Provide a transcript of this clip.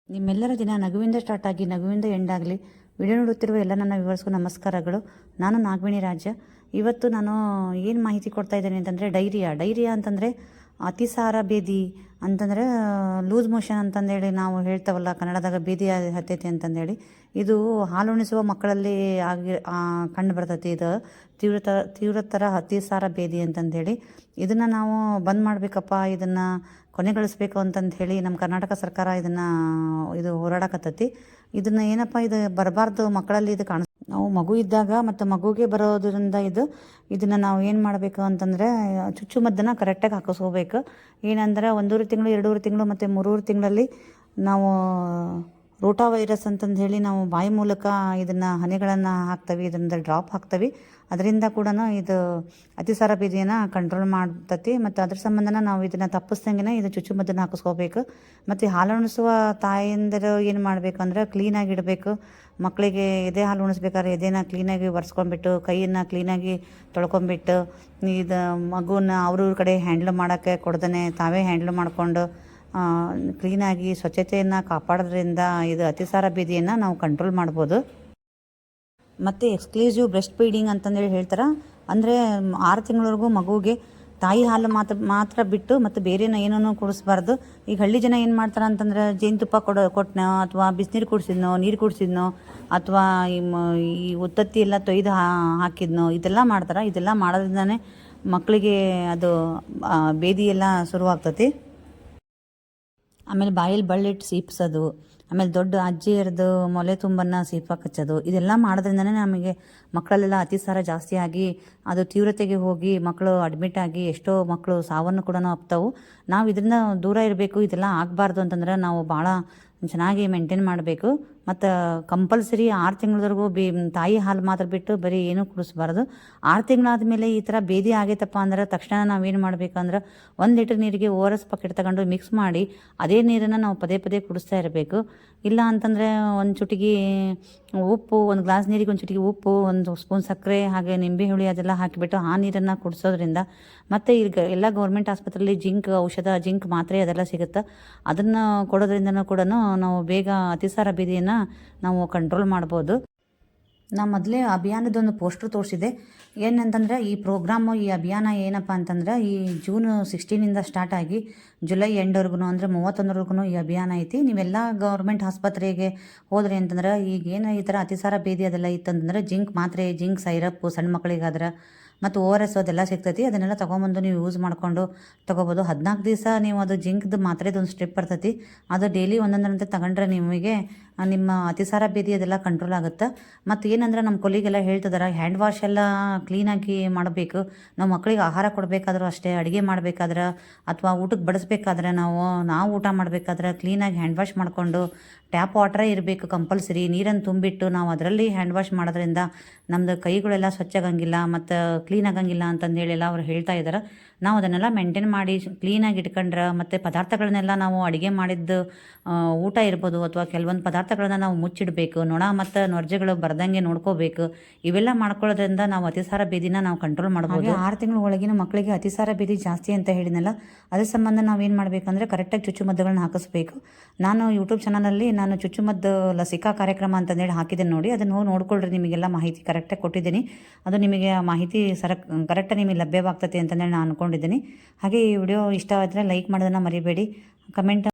ನಿಮ್ಮೆಲ್ಲರ ದಿನ ನಗುವಿಂದ ಸ್ಟಾರ್ಟ್ ಆಗಿ ನಗುವಿಂದ ಎಂಡ್ ಆಗಲಿ. ವಿಡಿಯೋ ನೋಡುತ್ತಿರುವ ಎಲ್ಲ ನನ್ನ ವ್ಯೂವರ್ಸ್ಗೂ ನಮಸ್ಕಾರಗಳು. ನಾನು ನಾಗವೇಣಿ ರಾಜ. ಇವತ್ತು ನಾನು ಏನು ಮಾಹಿತಿ ಕೊಡ್ತಾ ಇದ್ದೇನೆ ಅಂತಂದರೆ ಡೈರಿಯಾ ಅಂತಂದರೆ ಅತಿಸಾರ ಬೇದಿ ಅಂತಂದರೆ ಲೂಸ್ ಮೋಷನ್ ಅಂತಂದೇಳಿ ನಾವು ಹೇಳ್ತಾವಲ್ಲ ಕನ್ನಡದಾಗ ಬೇದಿ ಹತ್ತೈತಿ ಅಂತಂದೇಳಿ. ಇದು ಹಾಲುಣಿಸುವ ಮಕ್ಕಳಲ್ಲಿ ಕಂಡು ಬರ್ತೈತಿ. ಇದು ತೀವ್ರತರ ಅತಿಸಾರ ಬೇದಿ ಅಂತಂದೇಳಿ. ಇದನ್ನು ನಾವು ಬಂದ್ ಮಾಡಬೇಕಪ್ಪ, ಇದನ್ನು ಕೊನೆಗಳಿಸ್ಬೇಕು ಅಂತಂದು ಹೇಳಿ ನಮ್ಮ ಕರ್ನಾಟಕ ಸರ್ಕಾರ ಇದು ಹೋರಾಡಕತ್ತೈತಿ. ಇದನ್ನು ಏನಪ್ಪ, ಇದು ಬರಬಾರ್ದು ಮಕ್ಕಳಲ್ಲಿ. ಇದು ನಾವು ಮಗು ಇದ್ದಾಗ ಮತ್ತು ಮಗುಗೆ ಬರೋದ್ರಿಂದ ಇದನ್ನು ನಾವು ಏನು ಮಾಡಬೇಕು ಅಂತಂದರೆ ಚುಚ್ಚುಮದ್ದನ್ನು ಕರೆಕ್ಟಾಗಿ ಹಾಕಿಸ್ಕೋಬೇಕು. ಏನಂದ್ರೆ 1.5 ತಿಂಗಳು 2 ತಿಂಗಳು ಮತ್ತು 3 ತಿಂಗಳಲ್ಲಿ ನಾವು ರೋಟಾ ವೈರಸ್ ಅಂತಂದು ಹೇಳಿ ನಾವು ಬಾಯಿ ಮೂಲಕ ಇದನ್ನು ಹನಿಗಳನ್ನು ಹಾಕ್ತವೆ, ಇದರಿಂದ ಡ್ರಾಪ್ ಹಾಕ್ತವೆ. ಅದರಿಂದ ಕೂಡ ಇದು ಅತಿಸಾರ ಬೇದಿಯನ್ನು ಕಂಟ್ರೋಲ್ ಮಾಡ್ತತಿ. ಮತ್ತು ಅದ್ರ ಸಂಬಂಧನ ನಾವು ಇದನ್ನು ತಪ್ಪಿಸ್ದಂಗೆ ಇದು ಚುಚ್ಚುಮದ್ದನ್ನು ಹಾಕಿಸ್ಕೋಬೇಕು. ಮತ್ತು ಹಾಲುಣಿಸುವ ತಾಯಂದಿರು ಏನು ಮಾಡಬೇಕು ಅಂದರೆ ಕ್ಲೀನಾಗಿ ಇಡಬೇಕು. ಮಕ್ಕಳಿಗೆ ಎದೆ ಹಾಲು ಉಣಿಸ್ಬೇಕಾದ್ರೆ ಎದೆನ ಕ್ಲೀನಾಗಿ ಒರೆಸ್ಕೊಂಡ್ಬಿಟ್ಟು, ಕೈಯನ್ನು ಕ್ಲೀನಾಗಿ ತೊಳ್ಕೊಂಬಿಟ್ಟು, ಇದು ಮಗುನ ಅವ್ರ ಕಡೆ ಹ್ಯಾಂಡ್ಲ್ ಮಾಡೋಕ್ಕೆ ಕೊಡ್ದೇ ತಾವೇ ಹ್ಯಾಂಡ್ಲ್ ಮಾಡಿಕೊಂಡು ಕ್ಲೀನಾಗಿ ಸ್ವಚ್ಛತೆಯನ್ನು ಕಾಪಾಡೋದ್ರಿಂದ ಇದು ಅತಿಸಾರ ಬೇದಿಯನ್ನು ನಾವು ಕಂಟ್ರೋಲ್ ಮಾಡ್ಬೋದು. ಮತ್ತು ಎಕ್ಸ್ಕ್ಲೂಸಿವ್ ಬ್ರೆಸ್ಟ್ ಫೀಡಿಂಗ್ ಅಂತಂದೇಳಿ ಹೇಳ್ತಾರೆ. ಅಂದರೆ 6 ತಿಂಗಳವರೆಗೂ ಮಗುವಿಗೆ ತಾಯಿ ಹಾಲು ಮಾತ್ರ ಬಿಟ್ಟು ಮತ್ತು ಬೇರೆನ ಏನೂ ಕುಡಿಸ್ಬಾರ್ದು. ಈಗ ಹಳ್ಳಿ ಜನ ಏನು ಮಾಡ್ತಾರೆ ಅಂತಂದ್ರೆ ಜೇನುತುಪ್ಪ ಕೊಟ್ಟನೋ ಅಥವಾ ಬಿಸಿನೀರು ಕುಡಿಸಿದ್ನೋ, ನೀರು ಕುಡಿಸಿದ್ನೋ, ಅಥವಾ ಈ ಉತ್ತತ್ತಿ ಎಲ್ಲ ತೊಯ್ದು ಹಾಕಿದ್ನೋ, ಇದೆಲ್ಲ ಮಾಡ್ತಾರೆ. ಇದೆಲ್ಲ ಮಾಡೋದ್ರಿಂದನೇ ಮಕ್ಕಳಿಗೆ ಅದು ಬೇದಿ ಎಲ್ಲ ಶುರುವಾಗ್ತತಿ. ಆಮೇಲೆ ಬಾಯಲ್ಲಿ ಬಳ್ಳಿಟ್ಟು ಸೀಪ್ಸೋದು, ಆಮೇಲೆ ದೊಡ್ಡ ಅಜ್ಜಿಯರದು ಮೊಲೆ ತುಂಬನ್ನು ಸೀಪಾಗಿ ಹಚ್ಚೋದು, ಇದೆಲ್ಲ ಮಾಡೋದ್ರಿಂದನೇ ನಮಗೆ ಮಕ್ಕಳಲ್ಲೆಲ್ಲ ಅತಿಸಾರ ಜಾಸ್ತಿ ಆಗಿ ಅದು ತೀವ್ರತೆಗೆ ಹೋಗಿ ಮಕ್ಕಳು ಅಡ್ಮಿಟ್ ಆಗಿ ಎಷ್ಟೋ ಮಕ್ಕಳು ಸಾವನ್ನು ಕೂಡ ಅಪ್ತಾವು. ನಾವು ಇದರಿಂದ ದೂರ ಇರಬೇಕು. ಇದೆಲ್ಲ ಆಗಬಾರ್ದು ಅಂತಂದ್ರೆ ನಾವು ಭಾಳ ಚೆನ್ನಾಗಿ ಮೇಂಟೈನ್ ಮಾಡಬೇಕು. ಮತ್ತು ಕಂಪಲ್ಸರಿ 6 ತಿಂಗಳವರೆಗೂ ತಾಯಿ ಹಾಲು ಮಾತ್ರ ಬಿಟ್ಟು ಬರೀ ಏನೂ ಕುಡಿಸ್ಬಾರ್ದು. 6 ತಿಂಗಳಾದಮೇಲೆ ಈ ಥರ ಬೇದಿ ಆಗೈತಪ್ಪ ಅಂದ್ರೆ ತಕ್ಷಣ ನಾವೇನು ಮಾಡಬೇಕಂದ್ರೆ 1 ಲೀಟರ್ ನೀರಿಗೆ ORS ಪ್ಯಾಕೆಟ್ ತಗೊಂಡು ಮಿಕ್ಸ್ ಮಾಡಿ ಅದೇ ನೀರನ್ನು ನಾವು ಪದೇ ಪದೇ ಕುಡಿಸ್ತಾ ಇರಬೇಕು. ಇಲ್ಲ ಅಂತಂದರೆ 1 ಚುಟಿಗೆ ಉಪ್ಪು, 1 ಗ್ಲಾಸ್ ನೀರಿಗೆ 1 ಚುಟಿಗೆ ಉಪ್ಪು, 1 ಸ್ಪೂನ್ ಸಕ್ಕರೆ, ಹಾಗೆ ನಿಂಬೆ ಹುಳಿ ಅದೆಲ್ಲ ಹಾಕಿಬಿಟ್ಟು ಆ ನೀರನ್ನು ಕುಡಿಸೋದ್ರಿಂದ, ಮತ್ತು ಈಗ ಎಲ್ಲ ಗೌರ್ಮೆಂಟ್ ಆಸ್ಪತ್ರೆಯಲ್ಲಿ ಜಿಂಕ್ ಮಾತ್ರೆ ಅದೆಲ್ಲ ಸಿಗುತ್ತೆ. ಅದನ್ನು ಕೊಡೋದ್ರಿಂದನೂ ಕೂಡ ನಾವು ಬೇಗ ಅತಿಸಾರ ಬೇದಿಯನ್ನು ನಾವು ಕಂಟ್ರೋಲ್ ಮಾಡ್ಬೋದು. ನಾನು ಮೊದಲೇ ಅಭಿಯಾನದೊಂದು ಪೋಸ್ಟರ್ ತೋರಿಸಿದೆ. ಏನಂತಂದರೆ ಈ ಅಭಿಯಾನ ಏನಪ್ಪ ಅಂತಂದ್ರೆ ಈ ಜೂನ್ 16 ಸ್ಟಾರ್ಟ್ ಆಗಿ ಜುಲೈ ಎಂಡ್ವರೆಗೂ ಅಂದರೆ 31ವರೆಗೂ ಈ ಅಭಿಯಾನ ಐತಿ. ನೀವೆಲ್ಲ ಗೌರ್ಮೆಂಟ್ ಆಸ್ಪತ್ರೆಗೆ ಹೋದ್ರಿ ಅಂತಂದ್ರೆ ಈಗೇನು ಈ ಥರ ಅತಿಸಾರ ಬೇದಿ ಅದೆಲ್ಲ ಇತ್ತಂತಂದ್ರೆ ಜಿಂಕ್ ಮಾತ್ರೆ, ಜಿಂಕ್ ಸೈರಪ್ಪು ಸಣ್ಣ ಮಕ್ಕಳಿಗಾದ್ರೆ ಮತ್ತು ORS ಅದೆಲ್ಲ ಸಿಗ್ತೈತಿ. ಅದನ್ನೆಲ್ಲ ತೊಗೊಂಬಂದು ನೀವು ಯೂಸ್ ಮಾಡಿಕೊಂಡು ತೊಗೋಬೋದು. 14 ದಿವಸ ನೀವು ಅದು ಜಿಂಕ್ದು ಮಾತ್ರೆದೊಂದು ಸ್ಟ್ರಿಪ್ ಬರ್ತೈತಿ, ಅದು ಡೈಲಿ ಒಂದೊಂದರಂತೆ ತಗೊಂಡ್ರೆ ನಿಮಗೆ ನಿಮ್ಮ ಅತಿಸಾರ ಬೇದಿ ಅದೆಲ್ಲ ಕಂಟ್ರೋಲ್ ಆಗುತ್ತೆ. ಮತ್ತು ಏನಂದ್ರೆ ನಮ್ಮ ಕೊಲಿಗೆಲ್ಲ ಹೇಳ್ತಿದ್ದಾರೆ ಹ್ಯಾಂಡ್ ವಾಶ್ ಎಲ್ಲ ಕ್ಲೀನಾಗಿ ಮಾಡಬೇಕು. ನಾವು ಮಕ್ಕಳಿಗೆ ಆಹಾರ ಕೊಡಬೇಕಾದ್ರೂ ಅಷ್ಟೇ, ಅಡುಗೆ ಮಾಡಬೇಕಾದ್ರೆ ಅಥವಾ ಊಟಕ್ಕೆ ಬಡಿಸ್ಬೇಕಾದ್ರೆ ನಾವು ಊಟ ಮಾಡಬೇಕಾದ್ರೆ ಕ್ಲೀನಾಗಿ ಹ್ಯಾಂಡ್ ವಾಶ್ ಮಾಡಿಕೊಂಡು, ಟ್ಯಾಪ್ ವಾಟ್ರೇ ಇರಬೇಕು ಕಂಪಲ್ಸರಿ. ನೀರನ್ನು ತುಂಬಿಟ್ಟು ನಾವು ಅದರಲ್ಲಿ ಹ್ಯಾಂಡ್ ವಾಶ್ ಮಾಡೋದ್ರಿಂದ ನಮ್ಮದು ಕೈಗಳೆಲ್ಲ ಸ್ವಚ್ಛ ಆಗಂಗಿಲ್ಲ ಮತ್ತು ಕ್ಲೀನ್ ಆಗಂಗಿಲ್ಲ ಅಂತಂದೇಳಿ ಅವ್ರು ಹೇಳ್ತಾ ಇದ್ದಾರೆ. ನಾವು ಅದನ್ನೆಲ್ಲ ಮೇಂಟೈನ್ ಮಾಡಿ ಕ್ಲೀನಾಗಿ ಇಟ್ಕೊಂಡ್ರೆ, ಮತ್ತು ಪದಾರ್ಥಗಳನ್ನೆಲ್ಲ ನಾವು ಅಡುಗೆ ಮಾಡಿದ್ದು ಊಟ ಇರ್ಬೋದು ಅಥವಾ ಕೆಲವೊಂದು ಪದಾರ್ಥಗಳನ್ನ ನಾವು ಮುಚ್ಚಿಡಬೇಕು. ನೊಣ ಮತ್ತು ನೊರ್ಜೆಗಳು ಬರ್ದಂಗೆ ನೋಡ್ಕೋಬೇಕು. ಇವೆಲ್ಲ ಮಾಡ್ಕೊಳ್ಳೋದ್ರಿಂದ ನಾವು ಅತಿಸಾರ ಬೇದಿನ ನಾವು ಕಂಟ್ರೋಲ್ ಮಾಡ್ಬೋದು. 6 ತಿಂಗಳ ಒಳಗಿನ ಮಕ್ಕಳಿಗೆ ಅತಿಸಾರ ಬೇದಿ ಜಾಸ್ತಿ ಅಂತ ಹೇಳಿದ್ನಲ್ಲ, ಅದ್ರ ಸಂಬಂಧ ನಾವೇನು ಮಾಡಬೇಕಂದ್ರೆ ಕರೆಕ್ಟಾಗಿ ಚುಚ್ಚುಮದ್ದುಗಳನ್ನ ಹಾಕಿಸ್ಬೇಕು. ನಾನು ಯೂಟ್ಯೂಬ್ ಚಾನಲಲ್ಲಿ ನಾನು ಚುಚ್ಚುಮದ್ದು ಲಸಿಕಾ ಕಾರ್ಯಕ್ರಮ ಅಂತಂದೇಳಿ ಹಾಕಿದ್ದೇನೆ ನೋಡಿ, ಅದನ್ನು ನೋಡ್ಕೊಳ್ರಿ. ನಿಮಗೆಲ್ಲ ಮಾಹಿತಿ ಕರೆಕ್ಟಾಗಿ ಕೊಟ್ಟಿದ್ದೀನಿ. ಅದು ನಿಮಗೆ ಮಾಹಿತಿ ಕರೆಕ್ಟಾಗಿ ನಿಮಗೆ ಲಭ್ಯವಾಗ್ತದೆ ಅಂತಂದೇಳಿ ನಾನು ಅಂದ್ಕೊಂಡಿದ್ದೀನಿ. ಹಾಗೆ ಈ ವಿಡಿಯೋ ಇಷ್ಟ ಆದರೆ ಲೈಕ್ ಮಾಡೋದನ್ನು ಮರಿಬೇಡಿ. ಕಮೆಂಟ್